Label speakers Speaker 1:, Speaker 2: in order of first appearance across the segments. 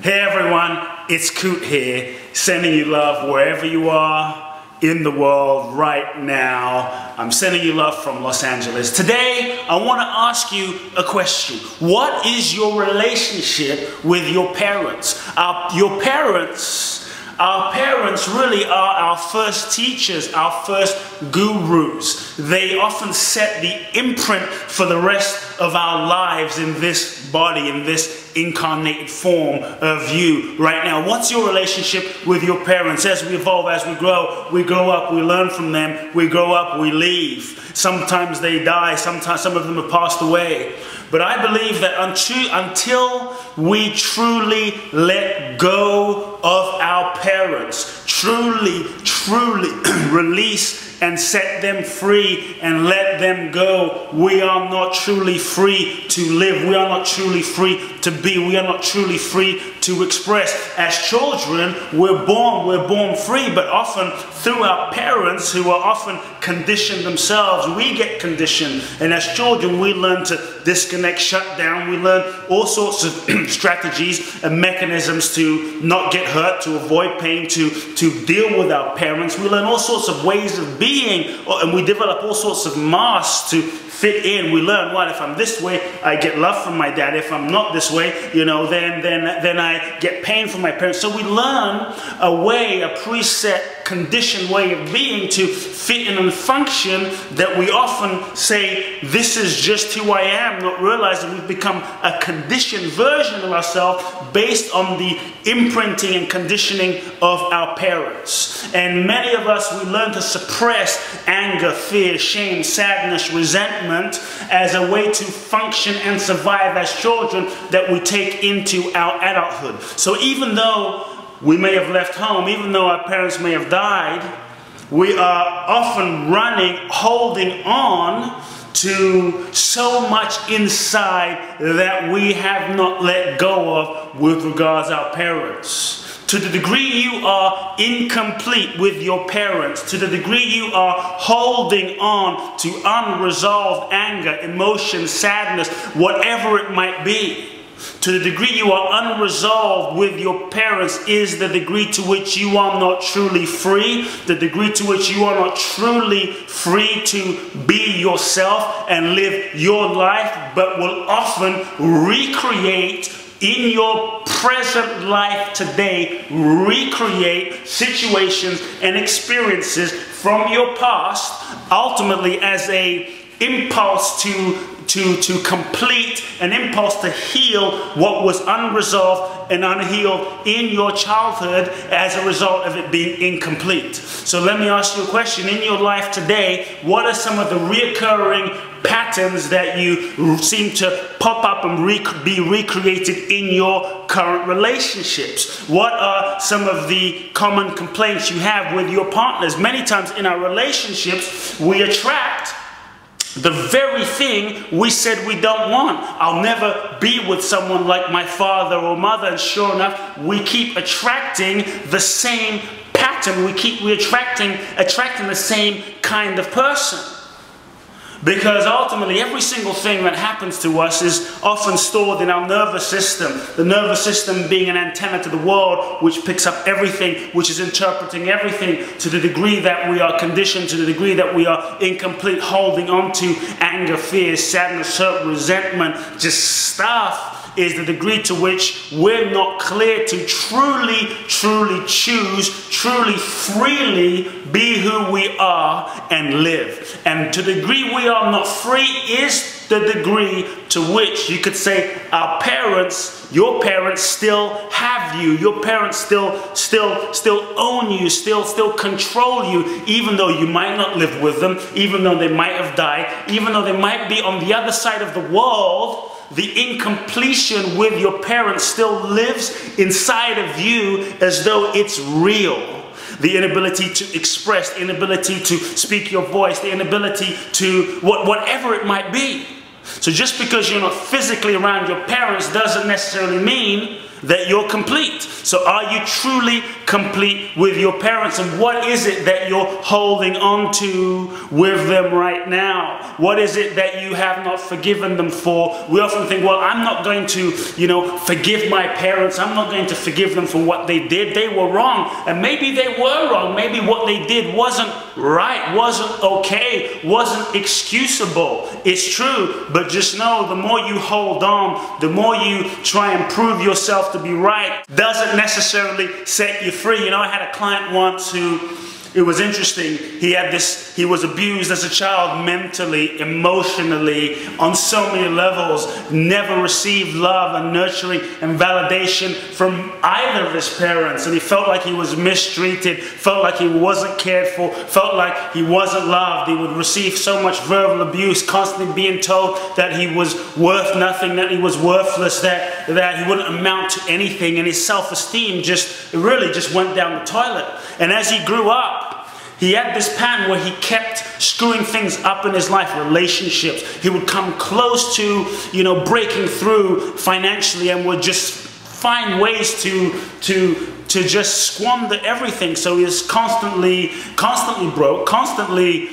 Speaker 1: Hey everyone, it's Kute here, sending you love wherever you are in the world right now. I'm sending you love from Los Angeles. Today, I want to ask you a question. What is your relationship with your parents? Your parents really are our first teachers, our first gurus. They often set the imprint for the rest of our lives in this body, in this incarnated form of you right now. What's your relationship with your parents? As we evolve, as we grow up, we learn from them, we grow up, we leave. Sometimes they die, sometimes some of them have passed away. But I believe that until we truly let go of our parents, truly release and set them free and let them go, we are not truly free to live. We are not truly free to be. We are not truly free to express. As children, we're born free, but often through our parents, who are often conditioned themselves, we get conditioned. And as children, we learn to disconnect, shut down. We learn all sorts of strategies and mechanisms to not get hurt, to avoid pain, to deal with our parents. We learn all sorts of ways of being, and we develop all sorts of masks to fit in. We learn, well, if I'm this way, I get love from my dad. If I'm not this way, you know, then I get pain from my parents. So we learn a way, a preset, conditioned way of being to fit in and function that we often say, this is just who I am, not realizing we've become a conditioned version of ourselves based on the imprinting and conditioning of our parents. And many of us, we learn to suppress anger, fear, shame, sadness, resentment as a way to function and survive as children that we take into our adulthood. So even though we may have left home, even though our parents may have died, we are often running, holding on to so much inside that we have not let go of with regards to our parents. To the degree you are incomplete with your parents, to the degree you are holding on to unresolved anger, emotion, sadness, whatever it might be, to the degree you are unresolved with your parents is the degree to which you are not truly free, the degree to which you are not truly free to be yourself and live your life, but will often recreate in your present life today, recreate situations and experiences from your past, ultimately as an impulse to complete, an impulse to heal what was unresolved and unhealed in your childhood as a result of it being incomplete. So let me ask you a question. In your life today, what are some of the reoccurring patterns that you seem to pop up and be recreated in your current relationships? What are some of the common complaints you have with your partners? Many times in our relationships, we attract the very thing we said we don't want. I'll never be with someone like my father or mother, and sure enough, we keep attracting the same pattern. We're attracting the same kind of person. Because ultimately, every single thing that happens to us is often stored in our nervous system. The nervous system being an antenna to the world, which picks up everything, which is interpreting everything to the degree that we are conditioned, to the degree that we are incomplete, holding on to anger, fear, sadness, hurt, resentment, just stuff, is the degree to which we're not clear to truly choose, truly freely be who we are and live. And to the degree we are not free is the degree to which you could say our parents, your parents still have you. Your parents still own you, still control you, even though you might not live with them, even though they might have died, even though they might be on the other side of the world. The incompletion with your parents still lives inside of you as though it's real. The inability to express, the inability to speak your voice, the inability to whatever it might be. So just because you're not physically around your parents doesn't necessarily mean that you're complete. So are you truly complete with your parents. And what is it that you're holding on to with them right now? What is it that you have not forgiven them for? We often think, well, I'm not going to, forgive my parents. I'm not going to forgive them for what they did. They were wrong. And maybe they were wrong. Maybe what they did wasn't right, wasn't okay, wasn't excusable. It's true, but just know the more you hold on, the more you try and prove yourself to be right, doesn't necessarily set you free. I had a client once who, it was interesting, he was abused as a child mentally, emotionally, on so many levels, never received love and nurturing and validation from either of his parents, and he felt like he was mistreated, felt like he wasn't cared for, felt like he wasn't loved. He would receive so much verbal abuse, constantly being told that he was worth nothing, that he was worthless, that he wouldn't amount to anything, and his self-esteem really just went down the toilet. And as he grew up, he had this pattern where he kept screwing things up in his life, relationships. He would come close to, breaking through financially, and would just find ways to just squander everything. So he was constantly broke, constantly,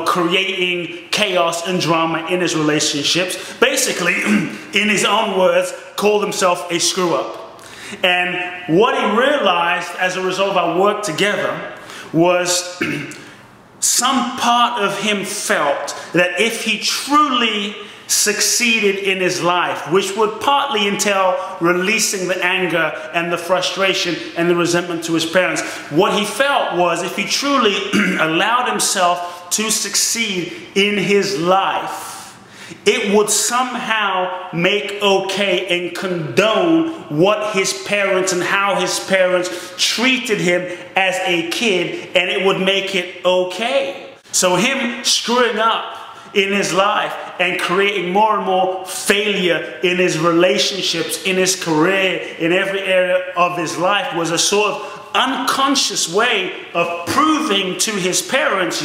Speaker 1: creating chaos and drama in his relationships. Basically, in his own words, called himself a screw up. And what he realized as a result of our work together was some part of him felt that if he truly succeeded in his life, which would partly entail releasing the anger and the frustration and the resentment to his parents, what he felt was if he truly allowed himself to succeed in his life, it would somehow make okay and condone what his parents and how his parents treated him as a kid, and it would make it okay. So him screwing up in his life and creating more and more failure in his relationships, in his career, in every area of his life was a sort of unconscious way of proving to his parents,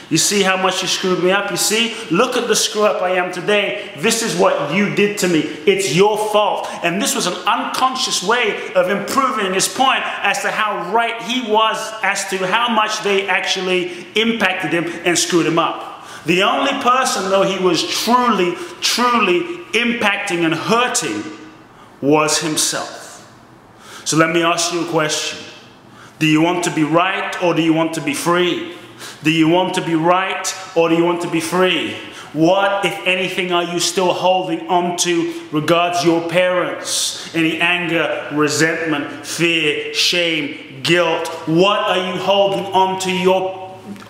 Speaker 1: you see how much you screwed me up? You see? Look at the screw up I am today. This is what you did to me. It's your fault. And this was an unconscious way of improving his point as to how right he was as to how much they actually impacted him and screwed him up. The only person, though, he was truly impacting and hurting was himself. So let me ask you a question. Do you want to be right, or do you want to be free? Do you want to be right, or do you want to be free? What, if anything, are you still holding on to regards your parents? Any anger, resentment, fear, shame, guilt? What are you holding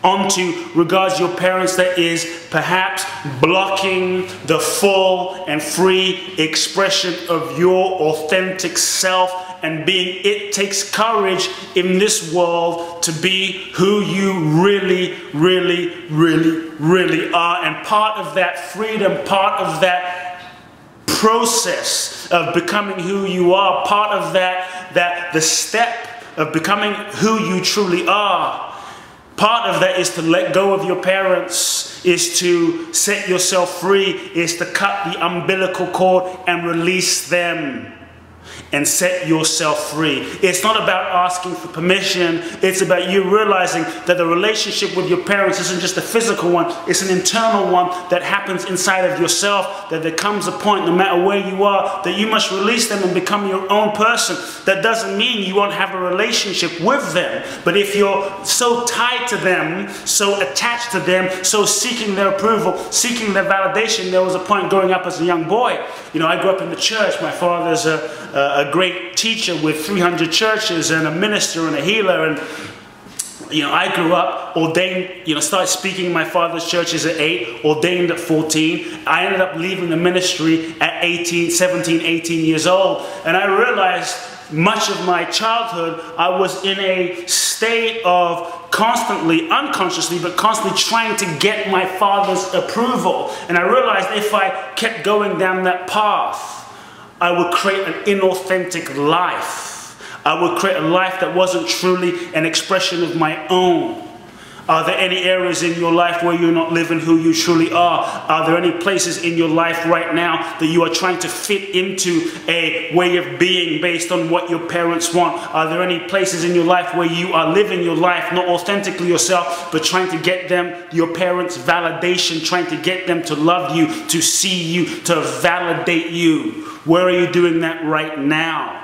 Speaker 1: onto regards your parents that is perhaps blocking the full and free expression of your authentic self and being? It takes courage in this world to be who you really are. And part of that freedom, part of that process of becoming who you are, part of the step of becoming who you truly are, part of that is to let go of your parents, is to set yourself free, is to cut the umbilical cord and release them and set yourself free. It's not about asking for permission. It's about you realizing that the relationship with your parents isn't just a physical one. It's an internal one that happens inside of yourself, that there comes a point, no matter where you are, that you must release them and become your own person. That doesn't mean you won't have a relationship with them. But if you're so tied to them, so attached to them, so seeking their approval, seeking their validation, there was a point growing up as a young boy. I grew up in the church. My father's a great teacher with 300 churches and a minister and a healer, and I grew up ordained, started speaking in my father's churches at 8, ordained at 14. I ended up leaving the ministry at 17, 18 years old, and I realized much of my childhood I was in a state of constantly, unconsciously, but constantly trying to get my father's approval. And I realized if I kept going down that path, I would create an inauthentic life. I would create a life that wasn't truly an expression of my own. Are there any areas in your life where you're not living who you truly are? Are there any places in your life right now that you are trying to fit into a way of being based on what your parents want? Are there any places in your life where you are living your life not authentically yourself, but trying to get them, your parents' validation, trying to get them to love you, to see you, to validate you? Where are you doing that right now?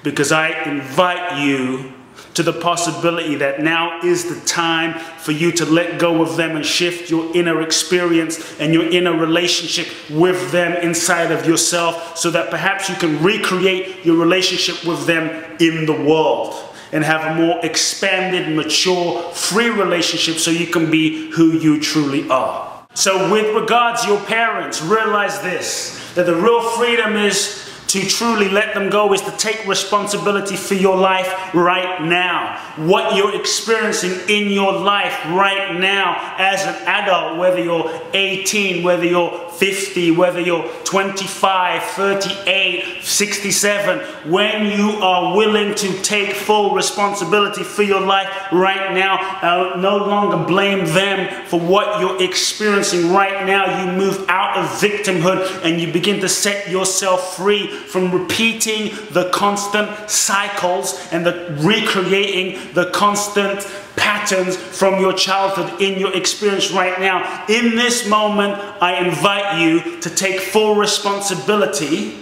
Speaker 1: Because I invite you to the possibility that now is the time for you to let go of them and shift your inner experience and your inner relationship with them inside of yourself, so that perhaps you can recreate your relationship with them in the world and have a more expanded, mature, free relationship so you can be who you truly are. So with regards to your parents, realize this, that the real freedom is to truly let them go, is to take responsibility for your life right now. What you're experiencing in your life right now as an adult, whether you're 18, whether you're 50, whether you're 25, 38, 67, when you are willing to take full responsibility for your life right now, no longer blame them for what you're experiencing right now. You move out of victimhood and you begin to set yourself free from repeating the constant cycles and the recreating the constant patterns from your childhood in your experience right now. In this moment, I invite you to take full responsibility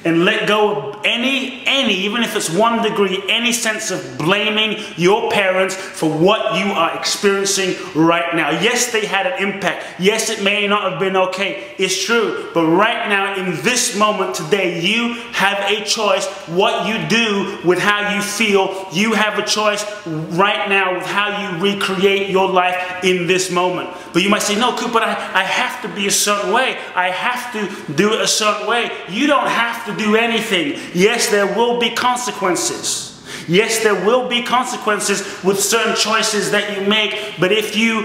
Speaker 1: and let go of any, even if it's 1 degree, any sense of blaming your parents for what you are experiencing right now. Yes, they had an impact. Yes, it may not have been okay. It's true. But right now, in this moment today, you have a choice what you do with how you feel. You have a choice right now with how you recreate your life in this moment. But you might say, no, Kute, but I have to be a certain way. I have to do it a certain way. You don't have to do anything. Yes, there will be consequences. Yes, there will be consequences with certain choices that you make, but if you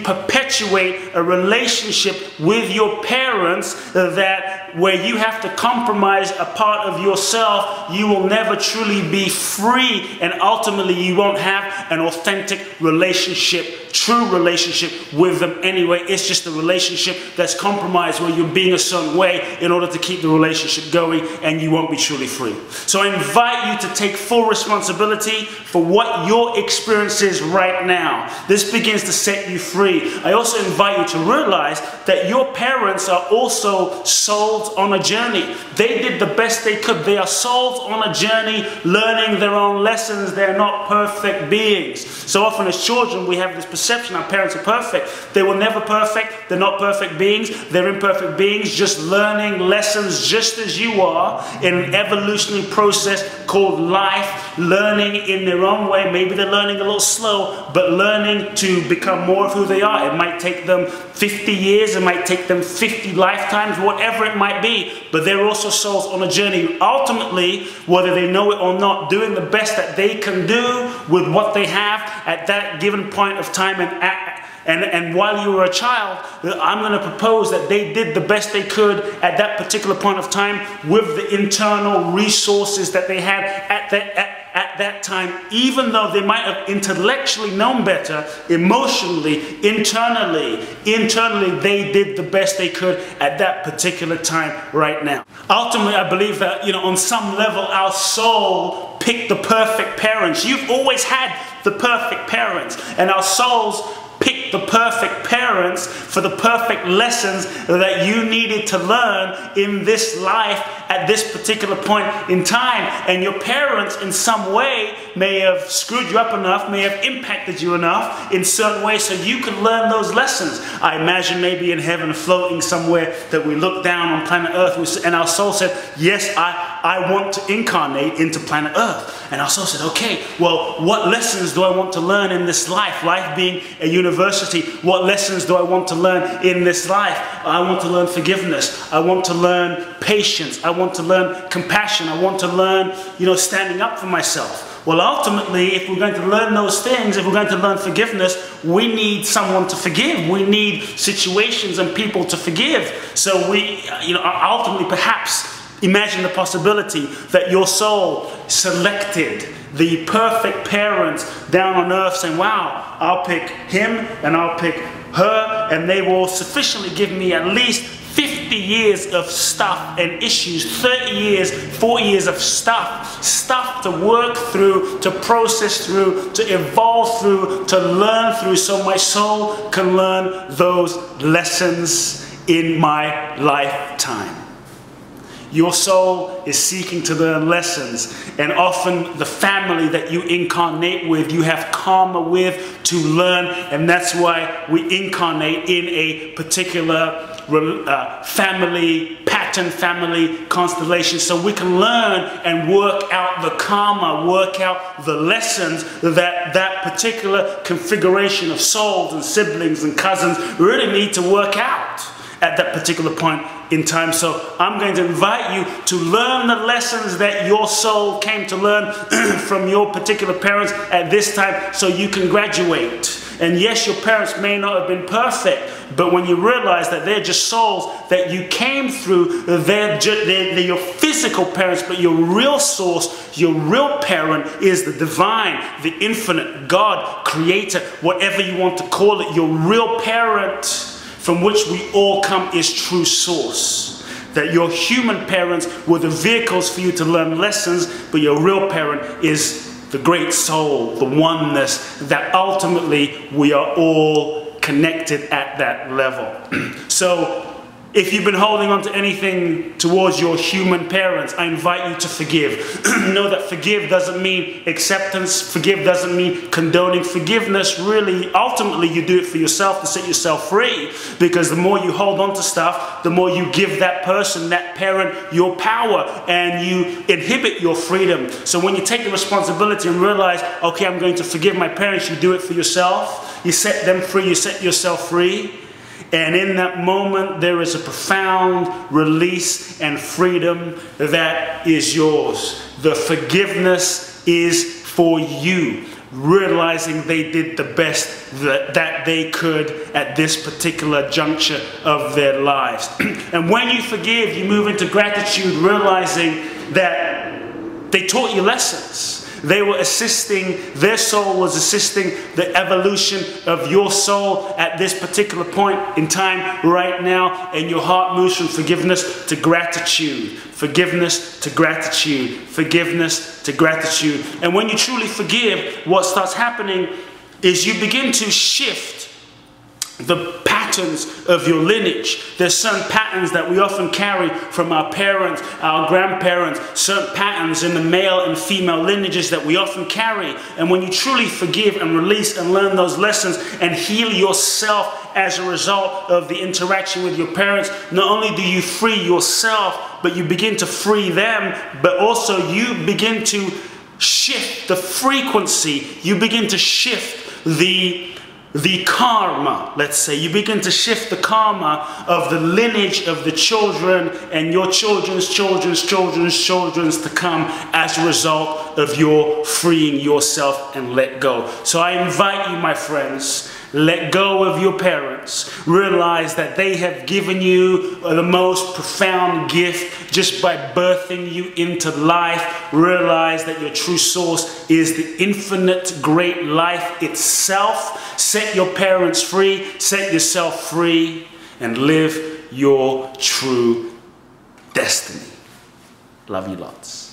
Speaker 1: perpetuate a relationship with your parents where you have to compromise a part of yourself, you will never truly be free, and ultimately you won't have an authentic relationship, true relationship with them anyway. It's just a relationship that's compromised where you're being a certain way in order to keep the relationship going, and you won't be truly free. So I invite you to take full responsibility for what your experience is right now. This begins to set you free. I also invite you to realize that your parents are also souls on a journey. They did the best they could. They are souls on a journey, learning their own lessons. They're not perfect beings. So often as children, we have this perception our parents are perfect. They were never perfect. They're not perfect beings. They're imperfect beings, just learning lessons just as you are in an evolutionary process called life, learning in their own way. Maybe they're learning a little slow, but learning to become more of who they are. It might take them 50 years, it might take them 50 lifetimes, whatever it might be, but they're also souls on a journey. Ultimately, whether they know it or not, doing the best that they can do with what they have at that given point of time, and while you were a child, I'm going to propose that they did the best they could at that particular point of time with the internal resources that they had at that time, even though they might have intellectually known better, emotionally, internally, they did the best they could at that particular time right now. Ultimately, I believe that, on some level, our soul picked the perfect parents. You've always had the perfect parents, and our souls pick the perfect parents for the perfect lessons that you needed to learn in this life at this particular point in time. And your parents in some way may have screwed you up enough, may have impacted you enough in certain ways so you could learn those lessons. I imagine maybe in heaven floating somewhere that we look down on planet Earth and our soul said, yes, I want to incarnate into planet Earth. And our soul said, okay, well, what lessons do I want to learn in this life? Life being a university, what lessons do I want to learn in this life? I want to learn forgiveness. I want to learn patience. I want to learn compassion. I want to learn, standing up for myself. Well, ultimately, if we're going to learn those things, if we're going to learn forgiveness, we need someone to forgive. We need situations and people to forgive. So we, ultimately, perhaps, Imagine the possibility that your soul selected the perfect parents down on earth, saying, wow, I'll pick him and I'll pick her, and they will sufficiently give me at least 50 years of stuff and issues, 30 years, 40 years of stuff to work through, to process through, to evolve through, to learn through, so my soul can learn those lessons in my lifetime. Your soul is seeking to learn lessons, and often the family that you incarnate with, you have karma with to learn, and that's why we incarnate in a particular family pattern, family constellation, so we can learn and work out the karma, work out the lessons that that particular configuration of souls and siblings and cousins really need to work out at that particular point in time. So I'm going to invite you to learn the lessons that your soul came to learn from your particular parents at this time, so you can graduate. And yes, your parents may not have been perfect, but when you realize that they're just souls that you came through, they're your physical parents, but your real source, your real parent is the divine, the infinite, God, creator, whatever you want to call it. Your real parent, from which we all come, is true source. That your human parents were the vehicles for you to learn lessons, but your real parent is the great soul, the oneness, that ultimately we are all connected at that level. So if you've been holding on to anything towards your human parents, I invite you to forgive. Know that forgive doesn't mean acceptance. Forgive doesn't mean condoning. Forgiveness, really, ultimately, you do it for yourself, to set yourself free. Because the more you hold on to stuff, the more you give that person, that parent, your power, and you inhibit your freedom. So when you take the responsibility and realize, okay, I'm going to forgive my parents, you do it for yourself. You set them free, you set yourself free. And in that moment, there is a profound release and freedom that is yours. The forgiveness is for you, realizing they did the best that they could at this particular juncture of their lives. And when you forgive, you move into gratitude, realizing that they taught you lessons. They were assisting, their soul was assisting the evolution of your soul at this particular point in time right now, and your heart moves from forgiveness to gratitude, forgiveness to gratitude, forgiveness to gratitude. And when you truly forgive, what starts happening is you begin to shift the patterns of your lineage. There's certain patterns that we often carry from our parents, our grandparents, certain patterns in the male and female lineages that we often carry. And when you truly forgive and release and learn those lessons and heal yourself as a result of the interaction with your parents, not only do you free yourself, but you begin to free them, but also you begin to shift the frequency. You begin to shift the karma, let's say. You begin to shift the karma of the lineage of the children and your children's children's children's children's to come as a result of your freeing yourself and let go. So I invite you, my friends, let go of your parents. Realize that they have given you the most profound gift just by birthing you into life. Realize that your true source is the infinite great life itself. Set your parents free, set yourself free, and live your true destiny. Love you lots.